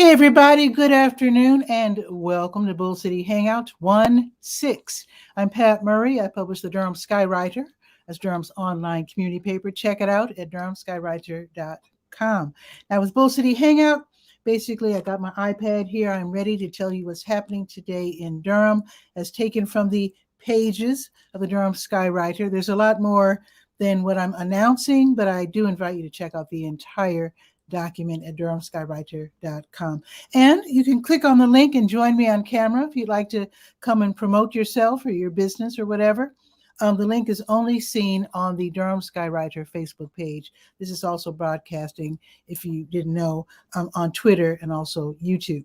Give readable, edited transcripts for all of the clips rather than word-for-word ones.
Everybody, good afternoon and welcome to Bull City Hangout 1-6. I'm Pat Murray. I publish the Durham Skywriter as Durham's online community paper. Check it out at durhamskywriter.com. Now with Bull City Hangout, basically I got my iPad here. I'm ready to tell you what's happening today in Durham as taken from the pages of the Durham Skywriter. There's a lot more than what I'm announcing, but I do invite you to check out the entire document at durhamskywriter.com. And you can click on the link and join me on camera if you'd like to come and promote yourself or your business or whatever. The link is only seen on the Durham Skywriter Facebook page. This is also broadcasting, if you didn't know, on Twitter and also YouTube.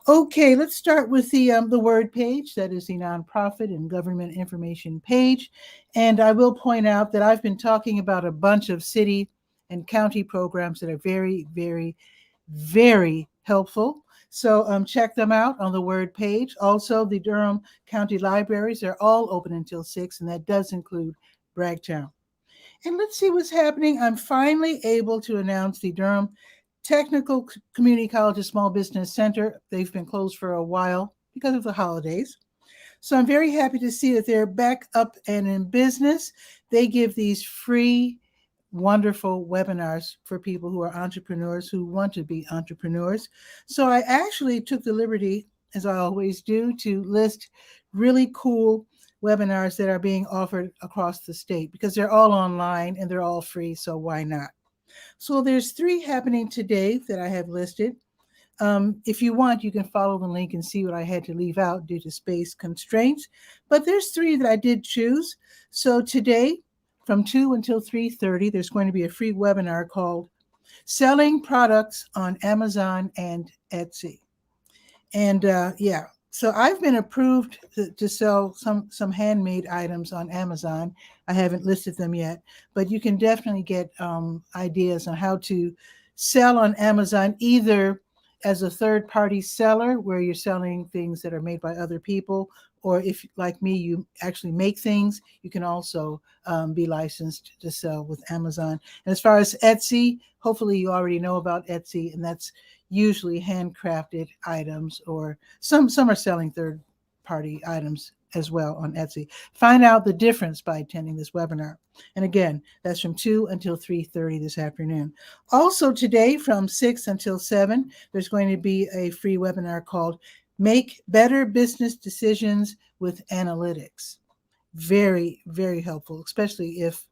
Okay, let's start with the word page. That is the nonprofit and government information page. And I will point out that I've been talking about a bunch of city and county programs that are very, very, very helpful. So check them out on the word page. Also, the Durham County Libraries are all open until 6, and that does include Bragtown. And let's see what's happening. I'm finally able to announce the Durham Technical Community College Small Business Center. They've been closed for a while because of the holidays. So I'm very happy to see that they're back up and in business. They give these free wonderful webinars for people who are entrepreneurs who want to be entrepreneurs. So I actually took the liberty, as I always do, to list really cool webinars that are being offered across the state because they're all online and they're all free, so why not? So there's 3 happening today that I have listed. If you want, you can follow the link and see what I had to leave out due to space constraints, but there's 3 that I did choose. So today, from 2 until 3:30, there's going to be a free webinar called Selling Products on Amazon and Etsy. And so I've been approved to sell some handmade items on Amazon. I haven't listed them yet, but you can definitely get ideas on how to sell on Amazon, either as a third-party seller where you're selling things that are made by other people, or if, like me, you actually make things, you can also be licensed to sell with Amazon. And as far as Etsy, hopefully you already know about Etsy, and that's usually handcrafted items, or some are selling third-party items as well on Etsy. Find out the difference by attending this webinar. And again, that's from 2 until 3:30 this afternoon. Also today from 6 until 7, there's going to be a free webinar called Make Better Business Decisions with Analytics. Very, very helpful, especially if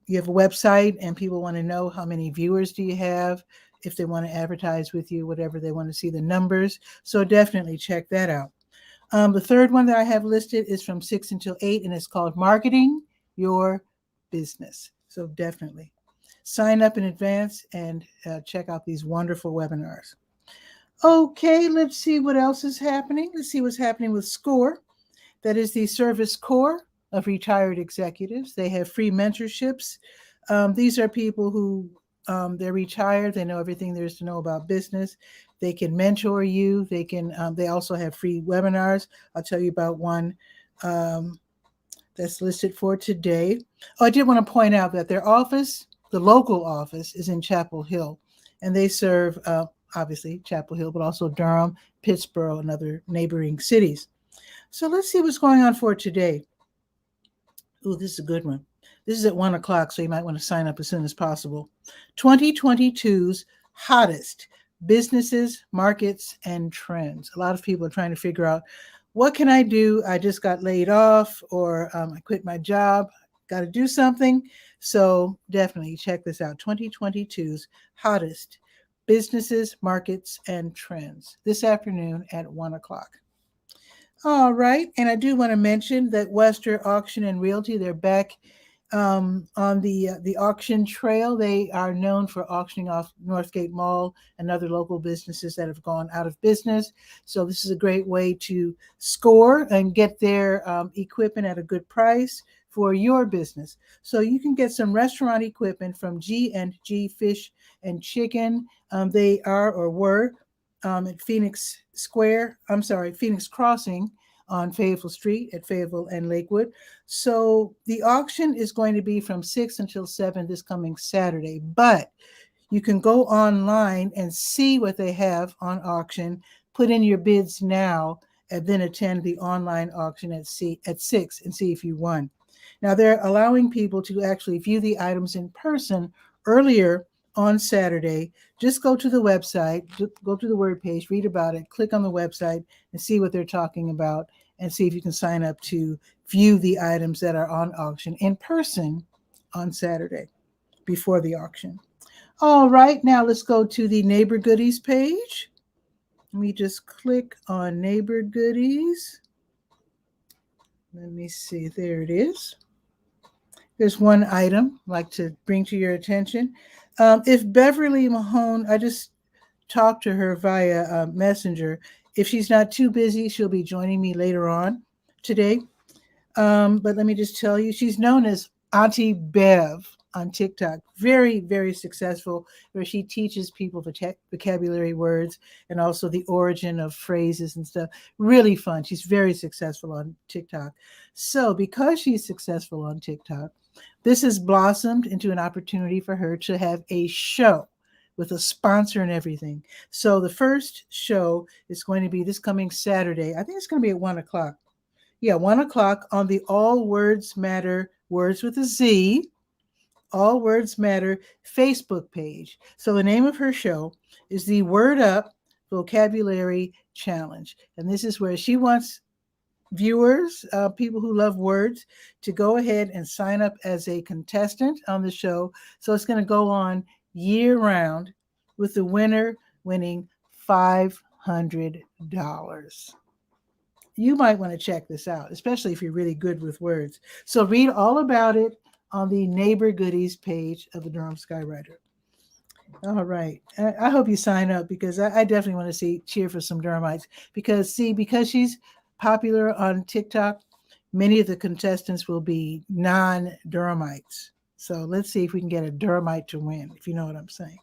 you have a website and people want to know how many viewers do you have, if they want to advertise with you, whatever, they want to see the numbers. So definitely check that out. The third one that I have listed is from 6 until 8, and it's called Marketing Your Business. So definitely sign up in advance and check out these wonderful webinars. Okay, let's see what else is happening. Let's see what's happening with SCORE. That is the Service Corps of Retired Executives. They have free mentorships. These are people who they're retired. They know everything there is to know about business. They can mentor you. They can. They also have free webinars. I'll tell you about one that's listed for today. Oh, I did want to point out that their office, the local office, is in Chapel Hill, and they serve obviously Chapel Hill, but also Durham, Pittsburgh, and other neighboring cities. So let's see what's going on for today. Oh, this is a good one. This is at 1 o'clock, so you might want to sign up as soon as possible. 2022's hottest businesses, markets, and trends. A lot of people are trying to figure out, what can I do? I just got laid off, or I quit my job. Got to do something. So definitely check this out. 2022's hottest businesses, markets, and trends this afternoon at 1 o'clock. All right. And I do want to mention that Western Auction and Realty, they're back on the auction trail. They are known for auctioning off Northgate Mall and other local businesses that have gone out of business. So this is a great way to score and get their equipment at a good price for your business. So you can get some restaurant equipment from G&G Fish and Chicken. They are or were at Phoenix Crossing on Fayetteville Street at Fayetteville and Lakewood. So the auction is going to be from 6 until 7 this coming Saturday, but You can go online and see what they have on auction, put in your bids now, and then attend the online auction at 6 and see if you won. Now, they're allowing people to actually view the items in person earlier on Saturday. Just go to the website, go to the word page, read about it, click on the website, and see what they're talking about, and see if you can sign up to view the items that are on auction in person on Saturday before the auction. All right, now let's go to the neighbor goodies page. Let me just click on neighbor goodies. Let me see, there it is. There's one item I'd like to bring to your attention. If Beverly Mahone, I just talked to her via Messenger. If she's not too busy, she'll be joining me later on today. But let me just tell you, she's known as Auntie Bev on TikTok. Very, very successful, where she teaches people vocabulary words and also the origin of phrases and stuff. Really fun. She's very successful on TikTok. So because she's successful on TikTok, this has blossomed into an opportunity for her to have a show with a sponsor and everything. So the first show is going to be this coming Saturday. I think it's going to be at 1 o'clock. Yeah, 1 o'clock on the All Words Matter, Words with a Z, All Words Matter Facebook page. So the name of her show is the Word Up Vocabulary Challenge. And this is where she wants viewers, people who love words, to go ahead and sign up as a contestant on the show. So it's going to go on year round, with the winner winning $500. You might want to check this out, especially if you're really good with words. So read all about it on the Neighbor Goodies page of the Durham Skywriter. All right. I hope you sign up, because I definitely want to cheer for some Durhamites, because she's popular on TikTok, many of the contestants will be non-Durhamites. So let's see if we can get a Durhamite to win, if you know what I'm saying.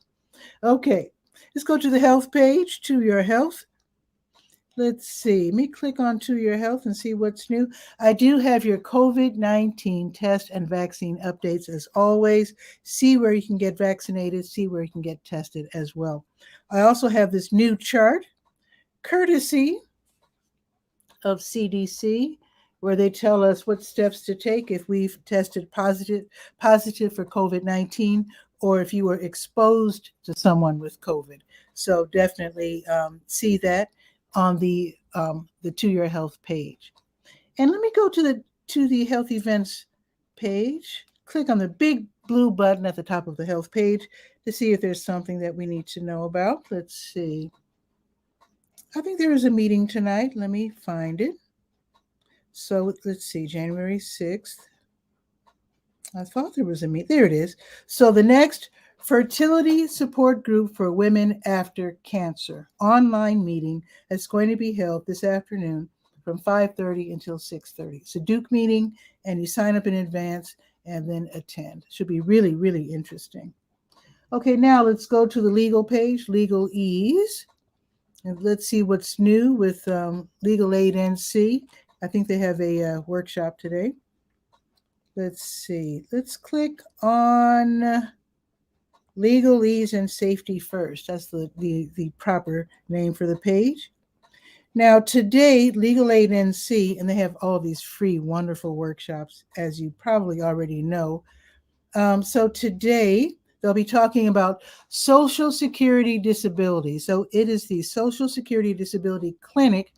Okay, let's go to the health page, To Your Health. Let's see. Let me click on To Your Health and see what's new. I do have your COVID-19 test and vaccine updates as always. See where you can get vaccinated, see where you can get tested as well. I also have this new chart, courtesy of CDC, where they tell us what steps to take if we've tested positive for COVID-19, or if you were exposed to someone with COVID. So definitely see that on the To Your Health page. And let me go to the health events page. Click on the big blue button at the top of the health page to see if there's something that we need to know about. Let's see. I think there is a meeting tonight. Let me find it. So let's see, January 6th. I thought there was a meeting. There it is. So the next fertility support group for women after cancer online meeting is going to be held this afternoon from 5:30 until 6:30. It's a Duke meeting, and you sign up in advance and then attend. Should be really, really interesting. Okay, now let's go to the legal page, Legal Ease. And let's see what's new with Legal Aid NC. I think they have a workshop today. Let's see. Let's click on Legal Ease and Safety First. That's the proper name for the page. Now today, Legal Aid NC, and they have all these free, wonderful workshops, as you probably already know. So today, they'll be talking about Social Security Disability. So it is the Social Security Disability Clinic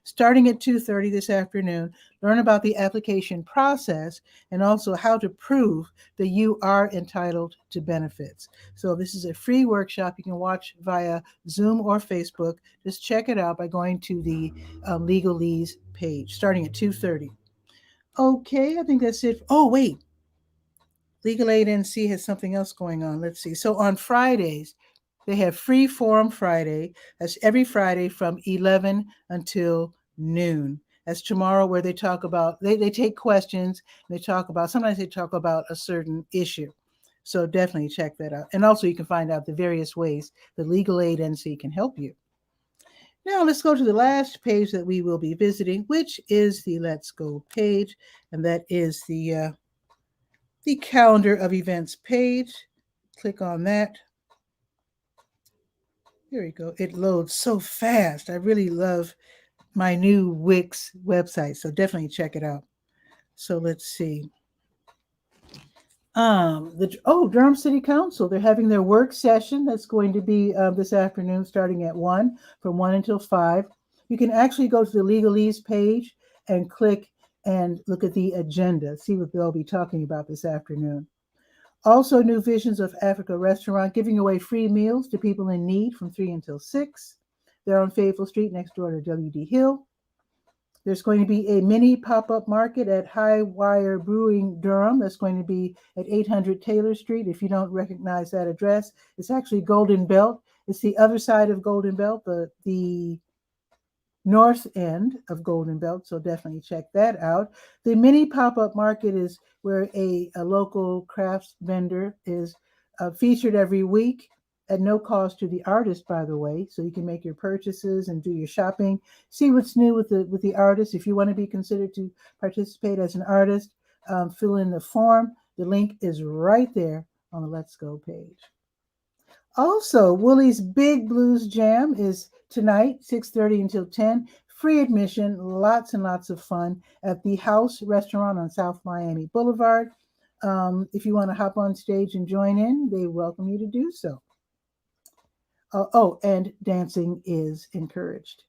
starting at 2:30 this afternoon. Learn about the application process and also how to prove that you are entitled to benefits. So this is a free workshop you can watch via Zoom or Facebook. Just check it out by going to the Legalese page starting at 2:30. Okay, I think that's it. Oh, wait. Legal Aid NC has something else going on. Let's see. So on Fridays, they have Free Forum Friday. That's every Friday from 11 until noon. That's tomorrow, where they talk about, they take questions. They talk about, sometimes they talk about a certain issue. So definitely check that out. And also you can find out the various ways that Legal Aid NC can help you. Now let's go to the last page that we will be visiting, which is the Let's Go page. And that is the calendar of events page. Click on that. Here we go. It loads so fast. I really love my new Wix website, so definitely check it out. So let's see. Durham City Council, they're having their work session that's going to be this afternoon starting at 1 from 1 until 5. You can actually go to the legalese page and click and look at the agenda, see what they'll be talking about this afternoon. Also, New Visions of Africa restaurant giving away free meals to people in need from 3 until 6. They're on Fayetteville Street next door to W.D. Hill. There's going to be a mini pop-up market at High Wire Brewing, Durham. That's going to be at 800 Taylor Street. If you don't recognize that address, it's actually Golden Belt. It's the other side of Golden Belt, the north end of Golden Belt, so definitely check that out. The mini pop-up market is where a local crafts vendor is featured every week at no cost to the artist, by the way, so you can make your purchases and do your shopping, see what's new with the artist. If you want to be considered to participate as an artist, fill in the form. The link is right there on the Let's Go page. Also, Woolie's Big Blues Jam is tonight, 6:30 until 10. Free admission, lots and lots of fun at the House Restaurant on South Miami Boulevard. If you want to hop on stage and join in, they welcome you to do so. And dancing is encouraged.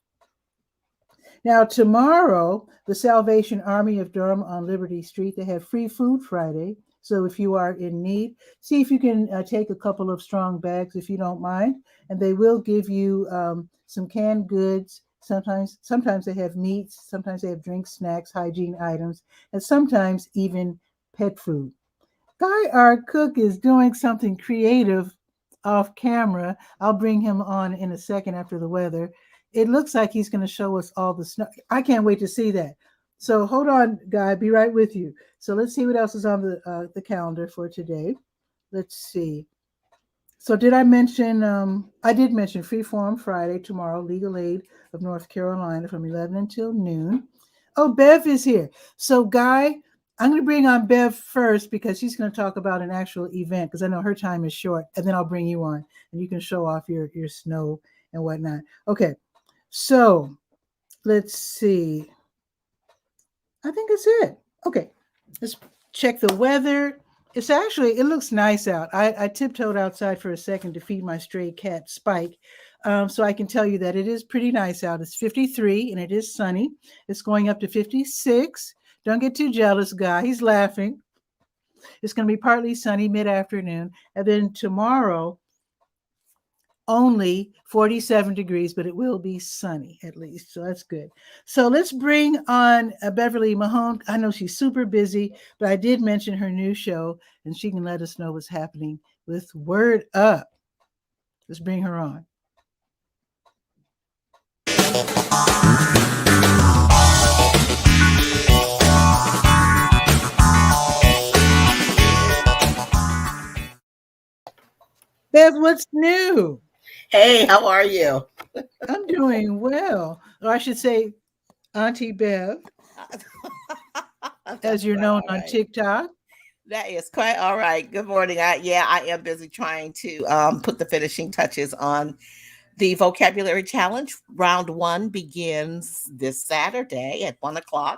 Now, tomorrow, the Salvation Army of Durham on Liberty Street, they have Free Food Friday. So if you are in need, see if you can take a couple of strong bags if you don't mind. And they will give you some canned goods. Sometimes they have meats. Sometimes they have drinks, snacks, hygiene items, and sometimes even pet food. Guy, our cook, is doing something creative off camera. I'll bring him on in a second after the weather. It looks like he's going to show us all the snow. I can't wait to see that. So hold on, Guy. Be right with you. So let's see what else is on the calendar for today. Let's see. So did I mention? I did mention Freeform Friday tomorrow. Legal Aid of North Carolina from 11 until noon. Oh, Bev is here. So Guy, I'm going to bring on Bev first because she's going to talk about an actual event because I know her time is short, and then I'll bring you on and you can show off your snow and whatnot. Okay. So let's see. I think that's it. Okay. Let's check the weather. It looks nice out. I tiptoed outside for a second to feed my stray cat, Spike. So I can tell you that it is pretty nice out. It's 53 and it is sunny. It's going up to 56. Don't get too jealous, Guy. He's laughing. It's going to be partly sunny mid-afternoon. And then tomorrow, only 47 degrees, but it will be sunny at least. So that's good. So let's bring on Beverly Mahone. I know she's super busy, but I did mention her new show and she can let us know what's happening with Word Up. Let's bring her on. Bev, what's new? Hey, how are you? I'm doing well. Or I should say, Auntie Bev, as you're known on TikTok. That is quite all right. Good morning. I am busy trying to put the finishing touches on the vocabulary challenge. Round 1 begins this Saturday at 1:00.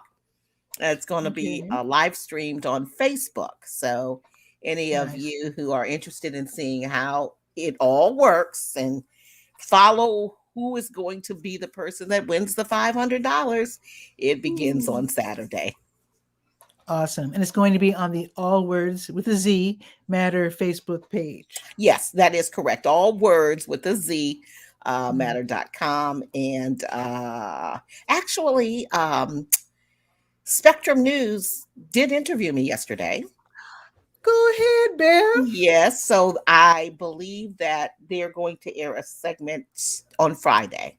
It's going to be live streamed on Facebook. So any of you who are interested in seeing how it all works and follow who is going to be the person that wins the $500, it begins on Saturday. Awesome. And it's going to be on the All Words with a Z Matter Facebook page. Yes, that is correct. All Words with a Z matter.com. And actually, Spectrum News did interview me yesterday. Go ahead, Bev. Yes, so I believe that they're going to air a segment on Friday.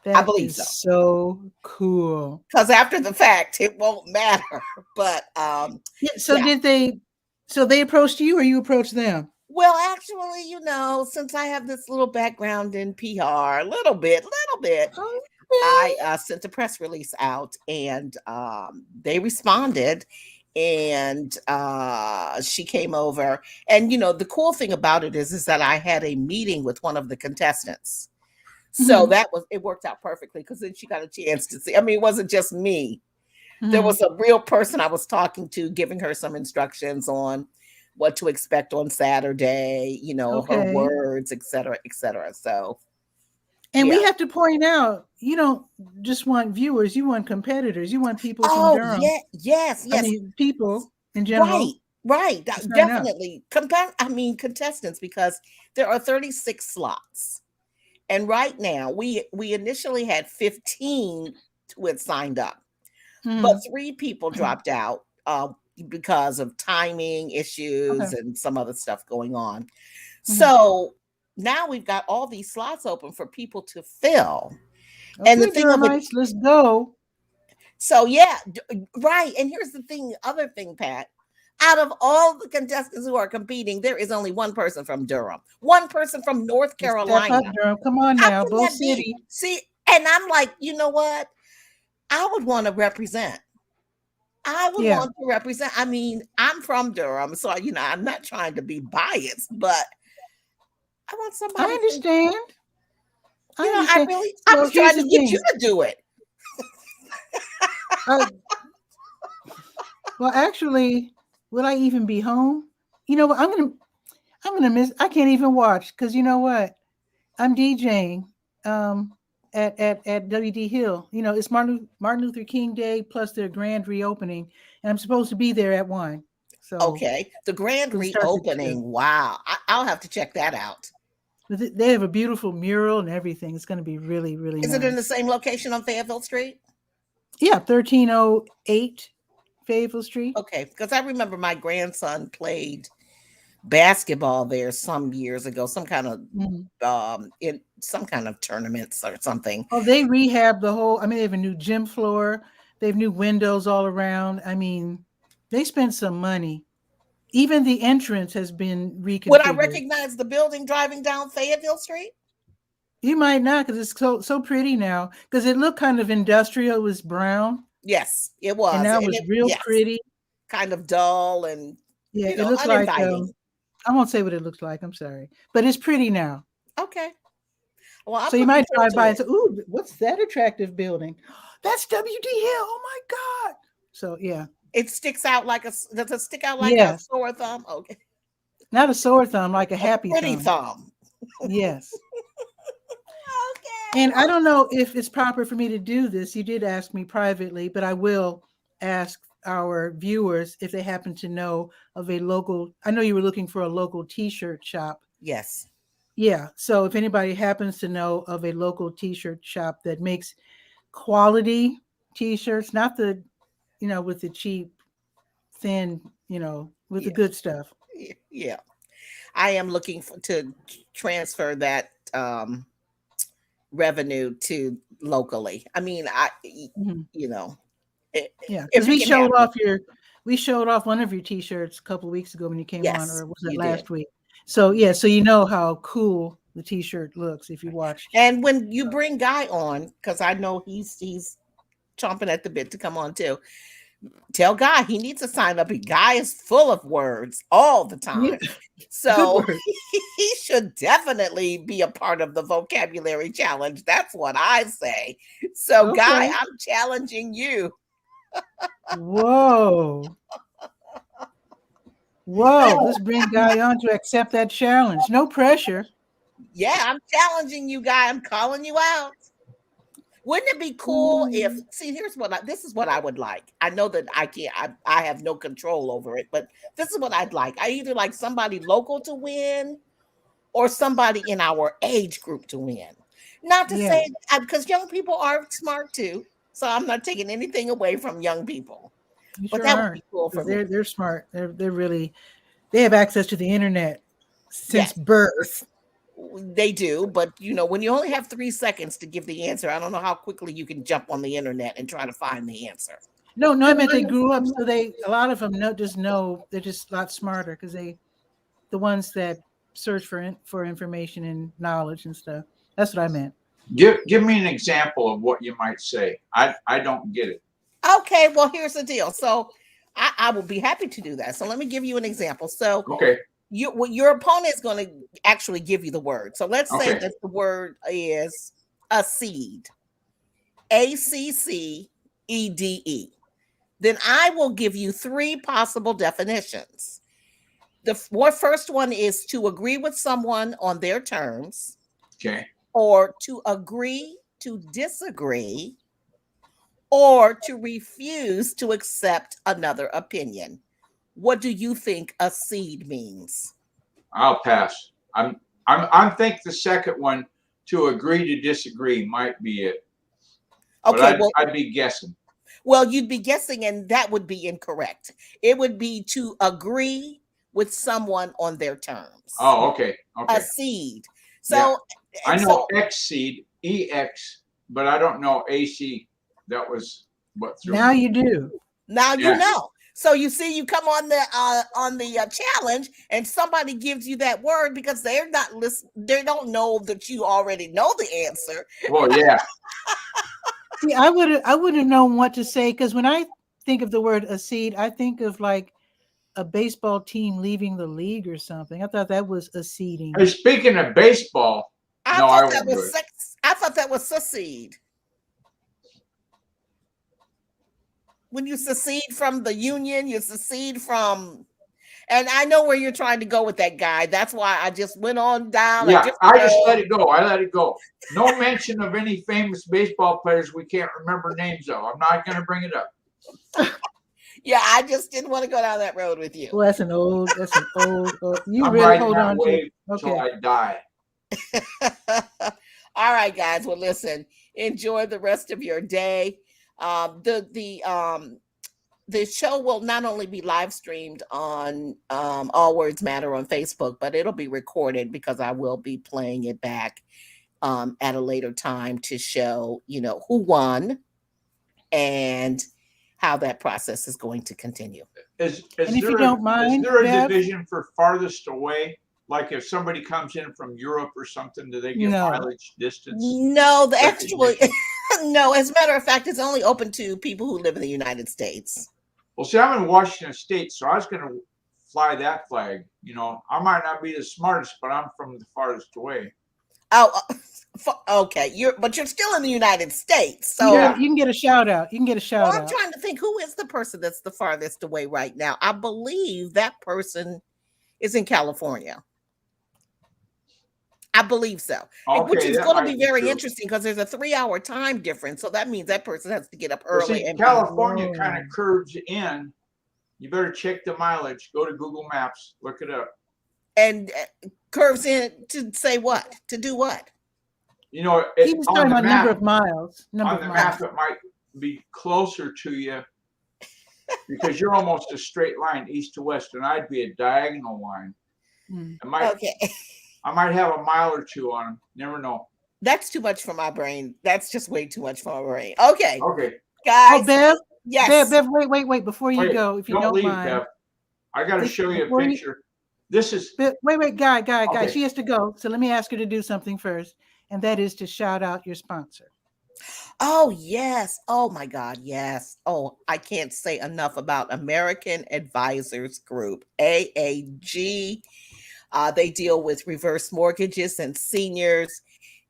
I believe so cool. Because after the fact, it won't matter. But did they? So they approached you, or you approached them? Well, actually, since I have this little background in PR, a little bit, I sent a press release out, and they responded. and she came over. And the cool thing about it is that I had a meeting with one of the contestants. So it worked out perfectly, because then she got a chance to see. I mean, it wasn't just me. There was a real person I was talking to, giving her some instructions on what to expect on Saturday, her words, et cetera, et cetera. So, and we have to point out, you don't just want viewers, you want competitors, you want people from Durham. Yes. I mean, people in general. Right. Definitely. Contestants, because there are 36 slots. And right now, we initially had 15 who had signed up, but 3 people dropped out because of timing issues and some other stuff going on. So now we've got all these slots open for people to fill. And the thing of it, let's go. So right. And here's the other thing, Pat. Out of all the contestants who are competing, there is only one person from Durham, one person from North Carolina. Step up, Durham. Come on now, Bull City. See, and I'm like, you know what? I would want to represent. I mean, I'm from Durham, so I'm not trying to be biased, but I want somebody. I understand. I was trying to get you to do it. Well, actually, will I even be home? You know what? I'm gonna miss. I can't even watch, because you know what? I'm DJing at WD Hill. It's Martin Luther King Day plus their grand reopening, and I'm supposed to be there at 1. So the grand reopening. Wow, I'll have to check that out. They have a beautiful mural and everything. It's going to be really, really nice. Is it in the same location on Fayetteville Street? Yeah, 1308 Fayetteville Street. Okay, because I remember my grandson played basketball there some years ago, some kind of in some kind of tournaments or something. Oh, they rehabbed the whole. I mean, they have a new gym floor. They have new windows all around. I mean, they spent some money. Even the entrance has been reconfigured. Would I recognize the building driving down Fayetteville Street? You might not, because it's so pretty now. Because it looked kind of industrial. It was brown. Yes, it was. And now it was real pretty. Kind of dull and it looks like. I won't say what it looks like. I'm sorry, but it's pretty now. Okay. Well, so you might drive by and say, "Ooh, what's that attractive building? That's WD Hill. Oh my God!" So yeah. It sticks out does it stick out like a sore thumb? Okay. Not a sore thumb, like a happy thumb. Yes. Okay. And I don't know if it's proper for me to do this. You did ask me privately, but I will ask our viewers if they happen to know of a local. I know you were looking for a local t-shirt shop. Yes. Yeah. So if anybody happens to know of a local t-shirt shop that makes quality t-shirts, not the with the cheap, thin, with the good stuff. Yeah. I am looking to transfer that revenue to locally. I mean, because we showed off one of your t-shirts a couple of weeks ago when you came on, or was it last week? So so you know how cool the t-shirt looks if you watch. And when you bring Guy on, because I know he's chomping at the bit to come on too. Tell Guy he needs to sign up. Guy is full of words all the time. So he should definitely be a part of the vocabulary challenge. That's what I say. So Guy, I'm challenging you. Whoa. Let's bring Guy on to accept that challenge. No pressure. Yeah, I'm challenging you, Guy. I'm calling you out. Wouldn't it be cool if, this is what I would like. I know that I have no control over it, but this is what I'd like. I either like somebody local to win or somebody in our age group to win. Not to say, because young people are smart too. So I'm not taking anything away from young people. But that would be cool for me. They're smart. They have access to the internet since birth. They do, but when you only have 3 seconds to give the answer, I don't know how quickly you can jump on the internet and try to find the answer. No, I meant they grew up, so a lot of them know they're just a lot smarter because the ones that search for information and knowledge and stuff. That's what I meant. Give me an example of what you might say. I don't get it. Okay, well, here's the deal. So I will be happy to do that. So let me give you an example. So Okay. your opponent is going to actually give you the word. So let's say Okay. that the word is accede. ACCEDE. Then I will give you three possible definitions. The first one is to agree with someone on their terms, Okay. or to agree to disagree, or to refuse to accept another opinion. What do you think accede means? I'll pass. I'm think the second one, to agree to disagree, might be it. Okay, But I'd be guessing. Well, you'd be guessing, and that would be incorrect. It would be to agree with someone on their terms. Oh, okay. Okay. Accede. So I know exceed, EX, but I don't know AC. That was what threw Now me. you do. Now you know. So you see, you come on the challenge, and somebody gives you that word because they're not listening. They don't know that you already know the answer. Well, yeah. See, I would have known what to say, because when I think of the word accede, I think of like a baseball team leaving the league or something. I thought that was acceding. Hey, speaking of baseball, I thought that was succeed. When you secede from the union, you secede from, and I know where you're trying to go with that guy. That's why I just went on down. Yeah, I just let it go. I let it go. No mention of any famous baseball players we can't remember names of. I'm not going to bring it up. Yeah, I just didn't want to go down that road with you. Well, that's an old. You I'm really hold that on to it. until Okay. I die. All right, guys. Well, listen. Enjoy the rest of your day. The show will not only be live streamed on All Words Matter on Facebook, but it'll be recorded because I will be playing it back at a later time to show, who won and how that process is going to continue. Is And if you don't mind, is there a Bev? division for farthest away? Like if somebody comes in from Europe or something, do they get No. mileage distance? No, no. As a matter of fact, it's only open to people who live in the United States. Well, see, I'm in Washington State, so I was going to fly that flag. I might not be the smartest, but I'm from the farthest away. Oh, okay. But you're still in the United States, so you can get a shout out. You can get a shout out. I'm trying to think, who is the person that's the farthest away right now? I believe that person is in California. I believe so. Okay, which is going to be very interesting because there's a 3-hour time difference. So that means that person has to get up early. And California kind of curves in. You better check the mileage. Go to Google Maps. Look it up. And curves in to say what? To do what? He was talking about number of miles. On the map, it might be closer to you because you're almost a straight line east to west, and I'd be a diagonal line. I might have a mile or two on them. Never know. That's too much for my brain. That's just way too much for my brain. Okay. Okay. Guys. Oh, Bev? Yes. Bev, wait. Before you go, if you don't leave, mind. Bev. I got to show you a picture. This is... Wait, guy. She has to go. So let me ask her to do something first. And that is to shout out your sponsor. Oh, yes. Oh, my God. Yes. Oh, I can't say enough about American Advisors Group, AAG. They deal with reverse mortgages and seniors.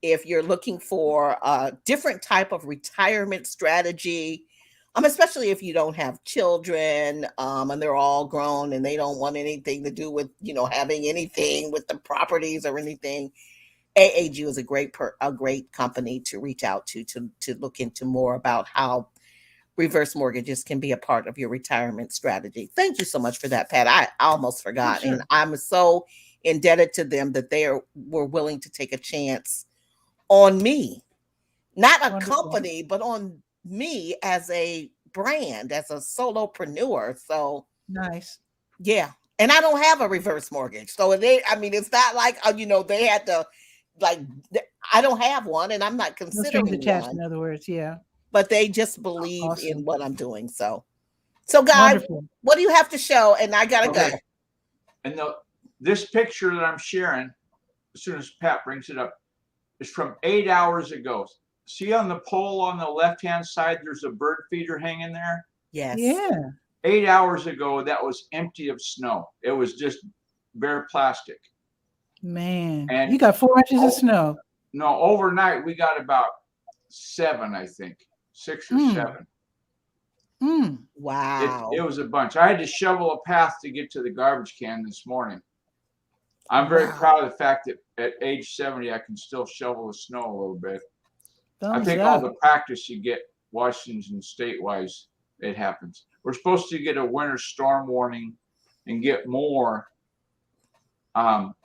If you're looking for a different type of retirement strategy, especially if you don't have children and they're all grown and they don't want anything to do with, having anything with the properties or anything, AAG is a great company to reach out to look into more about how reverse mortgages can be a part of your retirement strategy. Thank you so much for that, Pat. I almost forgot. Sure. And I'm so indebted to them that they were willing to take a chance on me, not a company, but on me as a brand, as a solopreneur. So nice. Yeah. And I don't have a reverse mortgage. So it's not like, they had to, I don't have one and I'm not considering no strings attached, one. in other words. Yeah. But they just believe in what I'm doing. So guys, wonderful. What do you have to show? And I got to go. And this picture that I'm sharing, as soon as Pat brings it up, is from 8 hours ago. See on the pole on the left-hand side, there's a bird feeder hanging there? Yes. Yeah. 8 hours ago, that was empty of snow. It was just bare plastic. Man, And you got 4 inches of snow. No, overnight we got about 7, I think, 6 or 7. Wow. It was a bunch. I had to shovel a path to get to the garbage can this morning. I'm very proud of the fact that at age 70, I can still shovel the snow a little bit. I think all the practice you get Washington state-wise, it happens. We're supposed to get a winter storm warning and get more.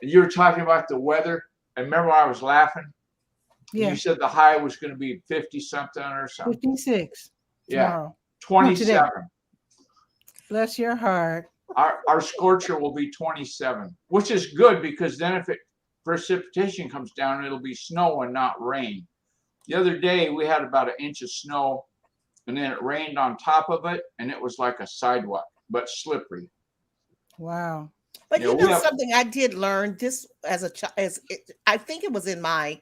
You were talking about the weather. I remember I was laughing. Yeah. You said the high was going to be 50 something or something. 56 tomorrow. 27. Bless your heart. Our scorcher will be 27, which is good because then if precipitation comes down, it'll be snow and not rain. The other day we had about 1 inch of snow, and then it rained on top of it, and it was like a sidewalk, but slippery. Wow. But you know something I did learn this as a child, I think it was in my,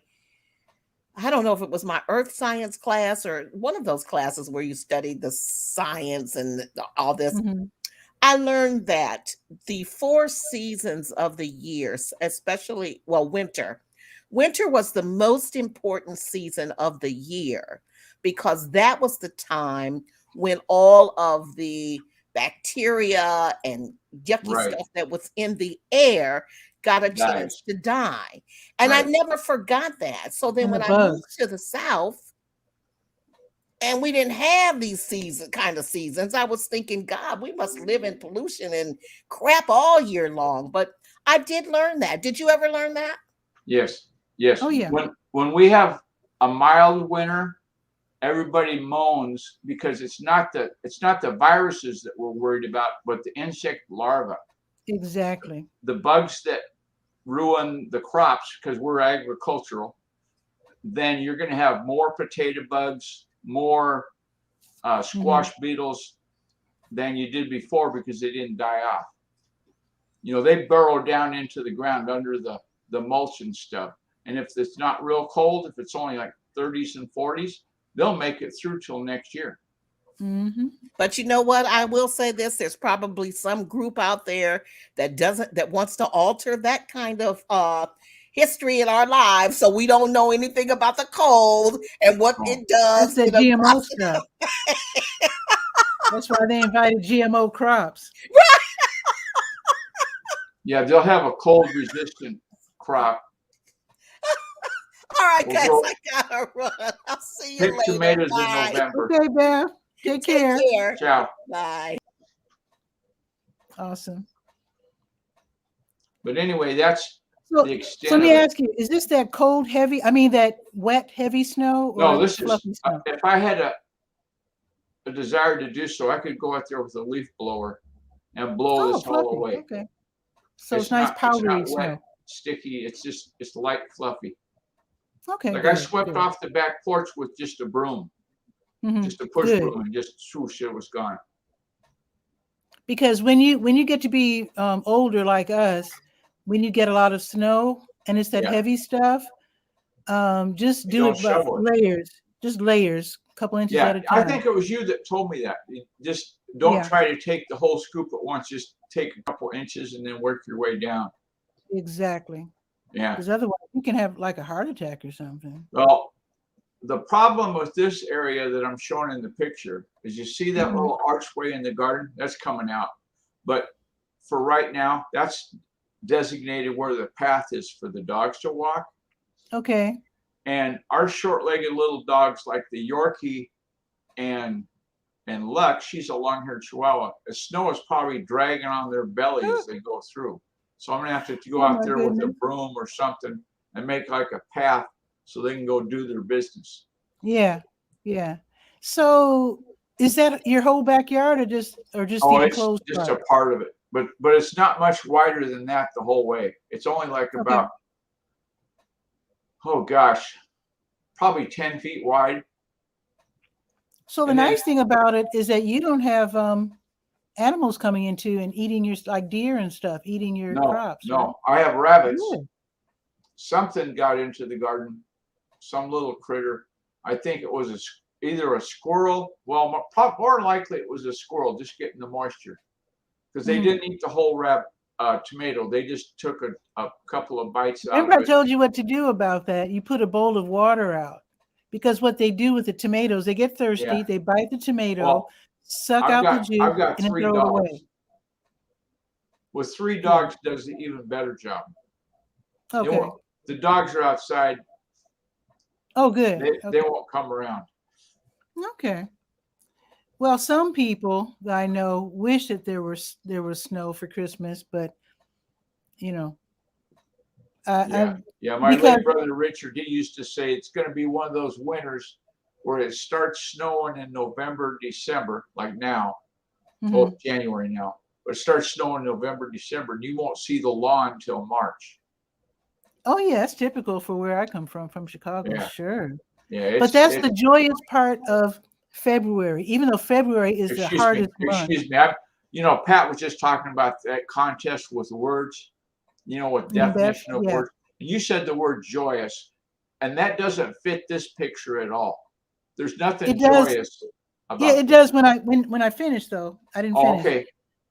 I don't know if it was my earth science class or one of those classes where you studied the science and all this. I learned that the 4 seasons of the year, especially, well, winter was the most important season of the year because that was the time when all of the bacteria and yucky stuff that was in the air got a chance to die. And I never forgot that. So then when I moved to the South and we didn't have these seasons, I was thinking, God, we must live in pollution and crap all year long. But I did learn that. Did you ever learn that? Yes. Yes. Oh, yeah. When we have a mild winter, everybody moans because it's not the viruses that we're worried about, but the insect larvae. Exactly. The bugs that ruin the crops because we're agricultural. Then you're going to have more potato bugs, more squash beetles than you did before because they didn't die off. You know, they burrow down into the ground under the mulch and stuff. And if it's not real cold, if it's only like 30s and 40s, they'll make it through till next year. But you know what? I will say this: there's probably some group out there that wants to alter that kind of history in our lives, so we don't know anything about the cold and what it does. That's the GMO stuff. That's why they invited GMO crops. Yeah, they'll have a cold-resistant crop. All right, guys, I gotta run. I'll see you later. Pick tomatoes in November. Okay, Beth. Take care. Ciao. Bye. Awesome. But anyway, that's the extent. So let me ask you: is this that cold, heavy? I mean, that wet, heavy snow? Or no, this is. Snow? If I had a desire to do so, I could go out there with a leaf blower and blow this all away. Okay. So it's nice, powdery snow. Wet, sticky. It's light, fluffy. Okay. Like I swept off the back porch with just a broom, just a push broom, and just swoosh, it was gone. Because when you get to be older like us, when you get a lot of snow and it's that heavy stuff, just do it by layers, just layers, a couple inches at a time. I think it was you that told me that. Just don't try to take the whole scoop at once. Just take a couple inches and then work your way down. Exactly. Yeah. Because otherwise you can have like a heart attack or something. Well, the problem with this area that I'm showing in the picture is you see that little archway in the garden? That's coming out. But for right now, that's designated where the path is for the dogs to walk. Okay. And our short-legged little dogs like the Yorkie and Lux, she's a long-haired Chihuahua, the snow is probably dragging on their belly as they go through. So I'm going to have to go out there with a broom or something and make like a path so they can go do their business. Yeah. Yeah. So is that your whole backyard or just the enclosed just part? A part of it. But it's not much wider than that the whole way. It's only like about, oh gosh, probably 10 feet wide. So the nice thing about it is that you don't have animals coming into and eating your, like deer and stuff, eating your crops. No, I have rabbits. Good. Something got into the garden, some little critter. I think it was either a squirrel. Well, more likely it was a squirrel just getting the moisture, because they didn't eat the whole tomato. They just took a couple of bites out Remember, of I it. told you what to do about that. You put a bowl of water out, because what they do with the tomatoes, they get thirsty, Yeah. they bite the tomato, Well, suck out the juice, I've got and then 3 throw it dogs. away. With 3 dogs does an even better job. Okay. The dogs are outside. Oh, good. They won't come around. Okay. Well, some people that I know wish that there was snow for Christmas, but you know, My late brother Richard, he used to say it's going to be one of those winters where it starts snowing in November, December, like now. Well, it's January now, but it starts snowing November, December, and you won't see the lawn until March. Oh yeah, it's typical for where I come from Chicago. Yeah. Sure. Yeah, but that's the joyous part of February, even though February is the hardest month. Excuse me. Pat was just talking about that contest with words, with definition of words. And you said the word joyous, and that doesn't fit this picture at all. There's nothing joyous about it. Yeah, it does when I finish, though. I didn't finish. Okay.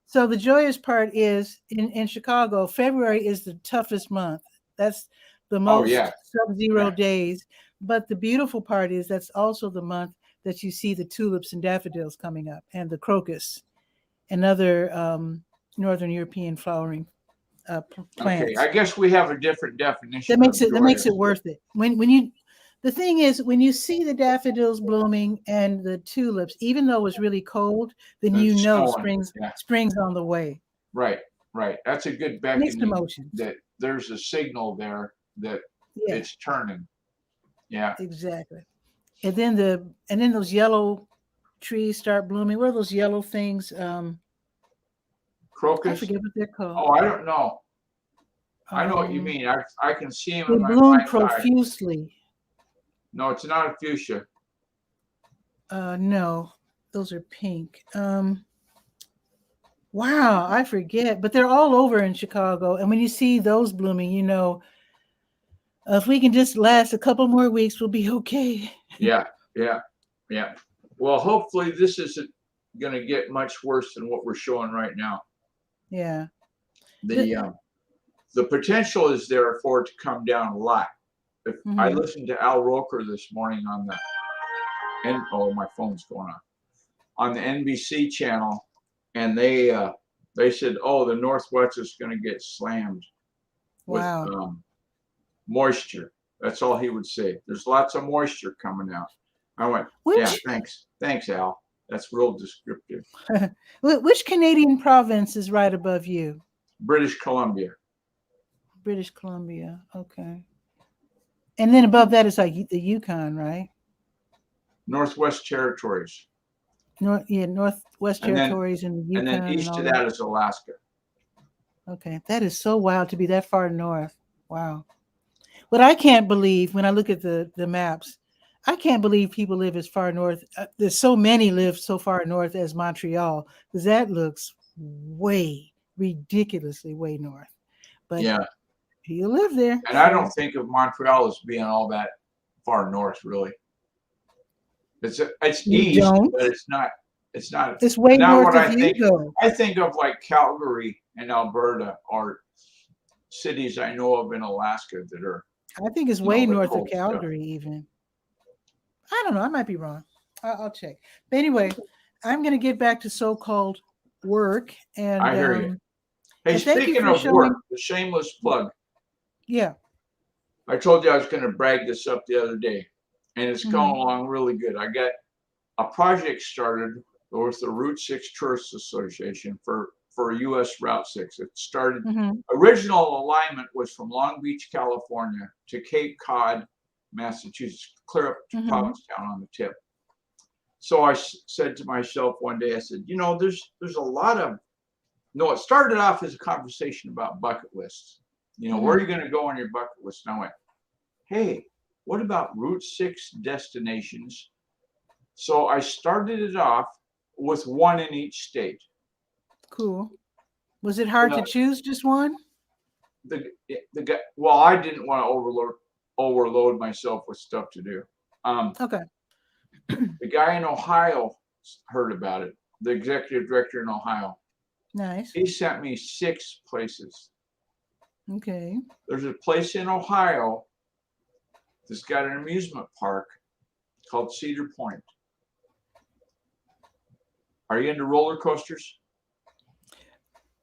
So the joyous part is in Chicago, February is the toughest month. That's the most sub-zero days. But the beautiful part is that's also the month that you see the tulips and daffodils coming up, and the crocus and other Northern European flowering plants. Okay, I guess we have a different definition. That makes it worth it. The thing is, when you see the daffodils blooming and the tulips, even though it's really cold, then spring's on the way. Right. That's a good beckoning that there's a signal there that it's turning. Yeah. Exactly. And then those yellow trees start blooming. What are those yellow things? Crocus? I forget what they're called. Oh, I don't know. I know what you mean. I can see them. They bloom profusely. No, it's not a fuchsia. No, those are pink. Wow, I forget. But they're all over in Chicago. And when you see those blooming, if we can just last a couple more weeks, we'll be okay. Yeah. Well, hopefully this isn't going to get much worse than what we're showing right now. Yeah. The potential is there for it to come down a lot. If I listened to Al Roker this morning on my phone's going on the NBC channel, and they said, the Northwest is going to get slammed with moisture. That's all he would say. There's lots of moisture coming out. I went, thanks, Al. That's real descriptive. Which Canadian province is right above you? British Columbia. British Columbia. Okay. And then above that is like the Yukon, right? Northwest Territories. Northwest Territories and the Yukon. And then east of that is Alaska. Okay. That is so wild to be that far north. Wow. What I can't believe when I look at the maps, I can't believe people live as far north. There's so many live so far north as Montreal, because that looks ridiculously way north. But you live there. And I don't think of Montreal as being all that far north, really. It's east, but it's not. It's way north of you, though. I think of like Calgary and Alberta, or cities I know of in Alaska that are. I think it's way north of Calgary, even. I don't know. I might be wrong. I'll check. But anyway, I'm going to get back to so-called work. And I hear you. Hey, speaking of work, the shameless plug. Yeah. I told you I was going to brag this up the other day, and it's going along really good. I got a project started with the Route 6 Tourist Association for U.S. Route 6. It started, original alignment was from Long Beach, California to Cape Cod, Massachusetts, clear up to Provincetown on the tip. So I said to myself one day, I said, there's a lot of, it started off as a conversation about bucket lists. Where are you going to go on your bucket list? And I went, hey, what about Route 6 destinations? So I started it off with one in each state. Cool. Was it hard to choose just one? Well, I didn't want to overload myself with stuff to do. Okay. The guy in Ohio heard about it. The executive director in Ohio. Nice. He sent me 6 places. Okay. There's a place in Ohio that's got an amusement park called Cedar Point. Are you into roller coasters?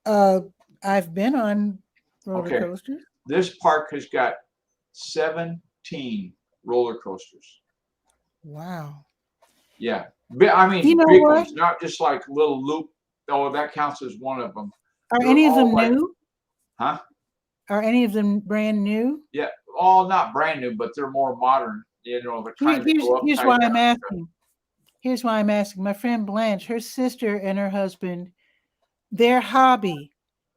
I've been on roller Okay. coasters. This park has got 17 roller coasters. Wow. Yeah. I mean, You know big what? ones, not just like little loop. Oh, that counts as one of them. Are They're any of them all like- new? Huh? Are any of them brand new? Yeah. All not brand new, but they're more modern. You know, the kind that go up. Here's tight why down. I'm asking. Here's why I'm asking. My friend Blanche, her sister and her husband, their hobby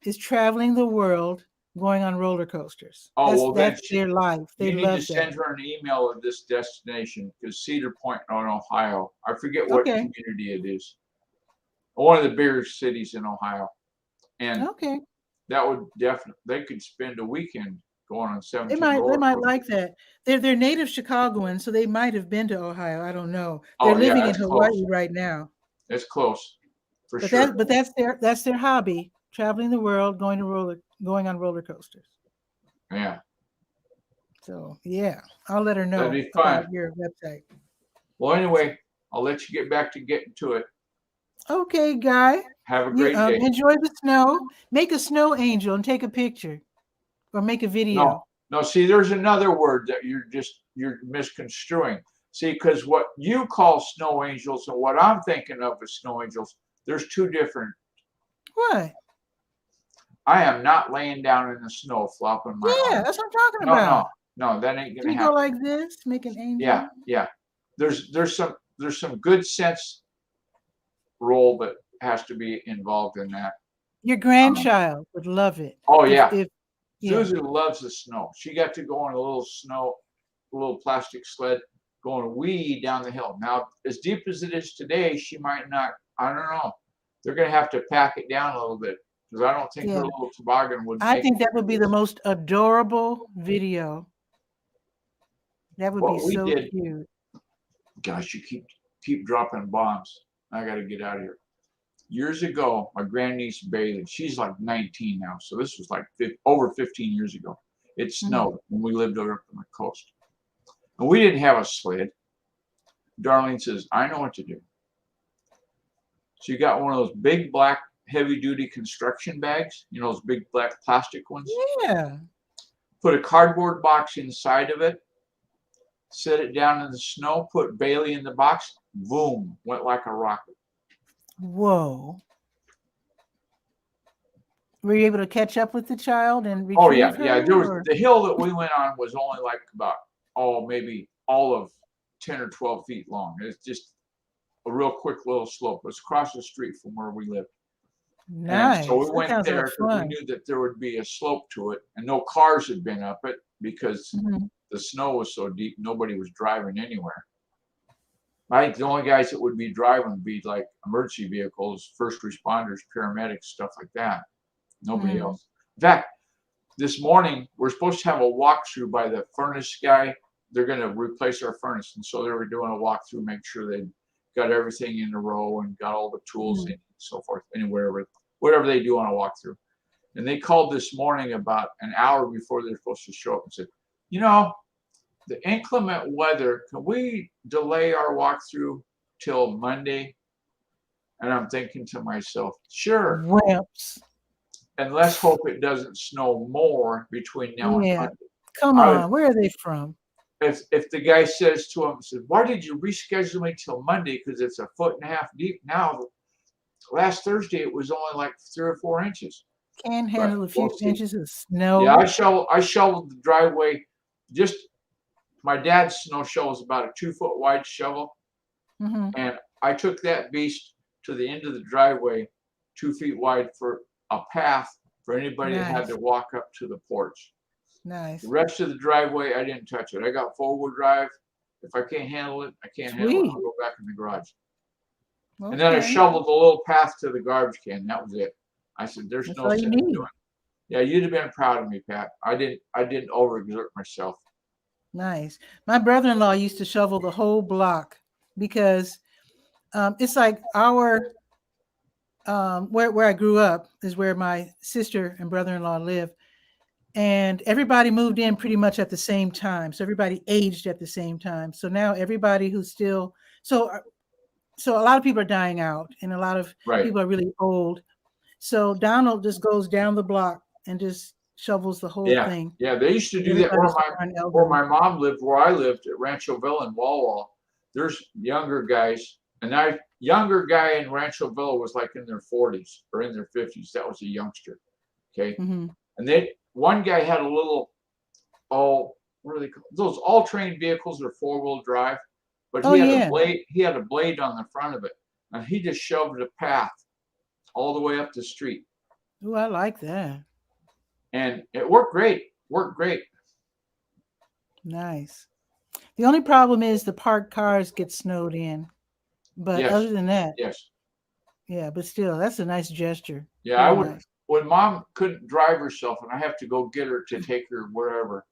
is traveling the world, going on roller coasters. Oh, well, then that's their life. They You need love to send that. her an email of this destination because Cedar Point in Ohio. I forget what Okay. community it is. One of the bigger cities in Ohio. And Okay. that would definitely, they could spend a weekend going on 17 They roller might coasters. like that. They're native Chicagoans, so they might have been to Ohio. I don't know. Oh, They're yeah, living in that's Hawaii close. right now. It's close, for But sure. that's their hobby, traveling the world, going on roller coasters. Yeah. So yeah, I'll let her know That'd be fun. about your website. Well, anyway, I'll let you get back to getting to it. Okay, Guy. Have a great day. Enjoy the snow. Make a snow angel and take a picture, or make a video. No, see, there's another word that you're misconstruing. See, because what you call snow angels and what I'm thinking of as snow angels, there's 2 different. What? I am not laying down in the snow flopping my Yeah, arms. that's what I'm talking about. No, that ain't Can gonna you go happen. like this, make an angel? Yeah. There's some good sense role that has to be involved in that. Your grandchild would love it. Oh yeah. If Susie loves the snow. She got to go on a little plastic sled going wee down the hill. Now, as deep as it is today, she might not, I don't know. They're going to have to pack it down a little bit because I don't think her little toboggan would I make think it. that would be the most adorable video. That would be so cute. Gosh, you keep dropping bombs. I got to get out of here. Years ago, my grandniece Bailey, she's like 19 now, so this was like over 15 years ago. It snowed when we lived over up on the coast. And we didn't have a sled. Darlene says, I know what to do. So you got one of those big black heavy-duty construction bags, you know, those big black plastic ones? Yeah. Put a cardboard box inside of it, set it down in the snow, put Bailey in the box, boom, went like a rocket. Whoa. Were you able to catch up with the child and retrieve her? Yeah. There was, the hill that we went on was only like about, maybe all of 10 or 12 feet long. It's just a real quick little slope. It's across the street from where we live. Nice. And so we went there because we knew that there would be a slope to it, and no cars had been up it because the snow was so deep, nobody was driving anywhere. I think the only guys that would be driving would be like emergency vehicles, first responders, paramedics, stuff like that. Nobody else. In fact, this morning, we're supposed to have a walkthrough by the furnace guy. They're going to replace our furnace. And so they were doing a walkthrough, make sure they got everything in a row and got all the tools in and so forth, and whatever they do on a walkthrough. And they called this morning about an hour before they're supposed to show up and said, you know, the inclement weather, can we delay our walkthrough till Monday? And I'm thinking to myself, sure. Wimps. And let's hope it doesn't snow more between now and Monday. Come on, where are they from? If the guy says to him, says, why did you reschedule me till Monday? Because it's 1.5 feet deep now. Last Thursday it was only like 3 or 4 inches. Can't handle a few inches of snow. Yeah, I shoveled the driveway. Just my dad's snow shovel is about a 2-foot wide shovel, and I took that beast to the end of the driveway, 2 feet wide, for a path for anybody that had to walk up to the porch. Nice. The rest of the driveway, I didn't touch it. I got 4-wheel drive. If I can't handle it, I can't handle it. I'll go back in the garage. And then I shoveled a little path to the garbage can. That was it. I said, "There's no sense in doing it." Yeah, you'd have been proud of me, Pat. I didn't overexert myself. Nice. My brother-in-law used to shovel the whole block because it's like our where I grew up is where my sister and brother-in-law live, and everybody moved in pretty much at the same time. So everybody aged at the same time. So now everybody who's still so a lot of people are dying out, and a lot of Right. people are really old. So Donald just goes down the block and just shovels the whole thing. Yeah, they used to do that where my mom lived, where I lived at Rancho Villa in Walla. There's younger guys, and younger guy in Rancho Villa was like in their 40s or in their 50s. That was a youngster. Okay. Mm-hmm. And one guy had a little, what are they called? Those all-terrain vehicles are 4-wheel drive, but he had a blade on the front of it, and he just shoved a path all the way up the street. Oh, I like that. And it worked great. Nice. The only problem is the parked cars get snowed in. But other than that, yeah, but still, that's a nice gesture. Yeah, I would. Nice. When Mom couldn't drive herself and I have to go get her to take her wherever,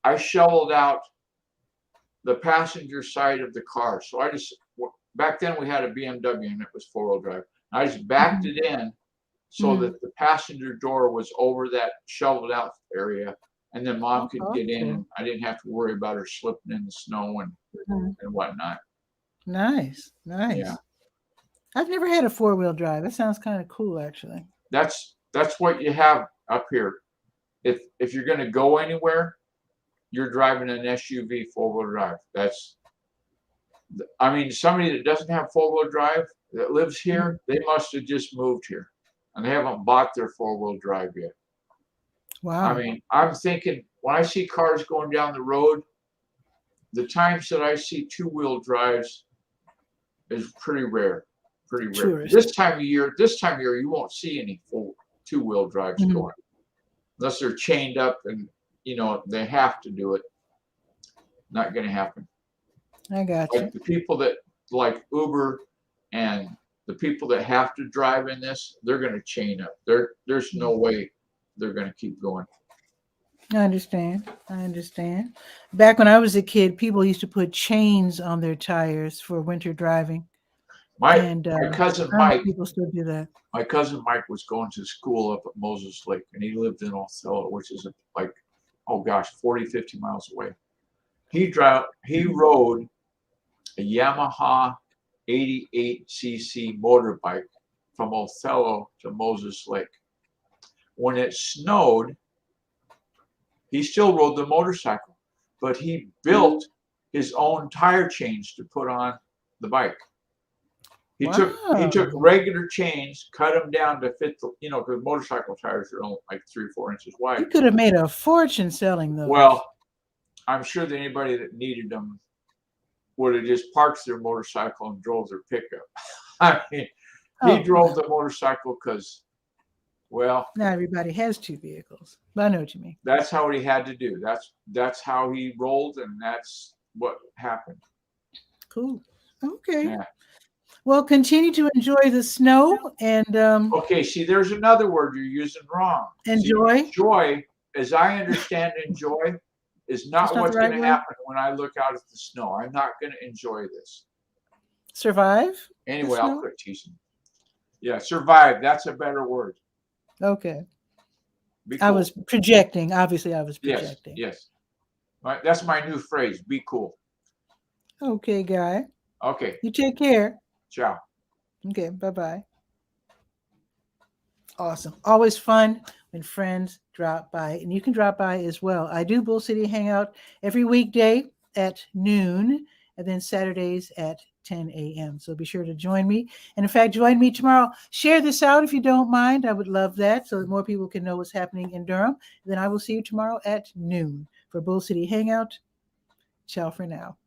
I shoveled out the passenger side of the car. So back then we had a BMW and it was 4-wheel drive. I just backed it in so that the passenger door was over that shoveled out area, and then Mom could get in, and I didn't have to worry about her slipping in the snow and whatnot. Nice. Yeah. I've never had a 4-wheel drive. That sounds kind of cool, actually. That's what you have up here. If you're going to go anywhere, you're driving an SUV 4-wheel drive. Somebody that doesn't have 4-wheel drive that lives here, they must have just moved here, and they haven't bought their 4-wheel drive yet. Wow. I'm thinking when I see cars going down the road, the times that I see 2-wheel drives is pretty rare. This time of year, you won't see any 2-wheel drives going, unless they're chained up and they have to do it. Not going to happen. I got you. Like the people that like Uber and the people that have to drive in this, they're going to chain up. There's no way they're going to keep going. I understand. Back when I was a kid, people used to put chains on their tires for winter driving. My cousin Mike, people still do that. My cousin Mike was going to school up at Moses Lake, and he lived in Othello, which is 40, 50 miles away. He rode a Yamaha 88cc motorbike from Othello to Moses Lake. When it snowed, he still rode the motorcycle, but he built his own tire chains to put on the bike. He took regular chains, cut them down to fit because motorcycle tires are only like 3 or 4 inches wide. You could have made a fortune selling those. Well, I'm sure that anybody that needed them would have just parked their motorcycle and drove their pickup. He drove the motorcycle because, not everybody has 2 vehicles. But I know what you mean. That's how he had to do. That's how he rolled, and that's what happened. Cool. Okay. Yeah. Well, continue to enjoy the snow and. Okay. See, there's another word you're using wrong. Enjoy. Enjoy, as I understand, enjoy is not what's going to happen when I look out at the snow. I'm not going to enjoy this. Survive. Anyway, I'll quit teasing. Yeah, survive. That's a better word. Okay. Cool. I was projecting. Obviously, I was projecting. Yes. That's my new phrase. Be cool. Okay, Guy. Okay. You take care. Ciao. Okay, bye-bye. Awesome. Always fun when friends drop by, and you can drop by as well. I do Bull City Hangout every weekday at noon, and then Saturdays at 10 a.m. So be sure to join me. And in fact, join me tomorrow. Share this out if you don't mind. I would love that so that more people can know what's happening in Durham. Then I will see you tomorrow at noon for Bull City Hangout. Ciao for now.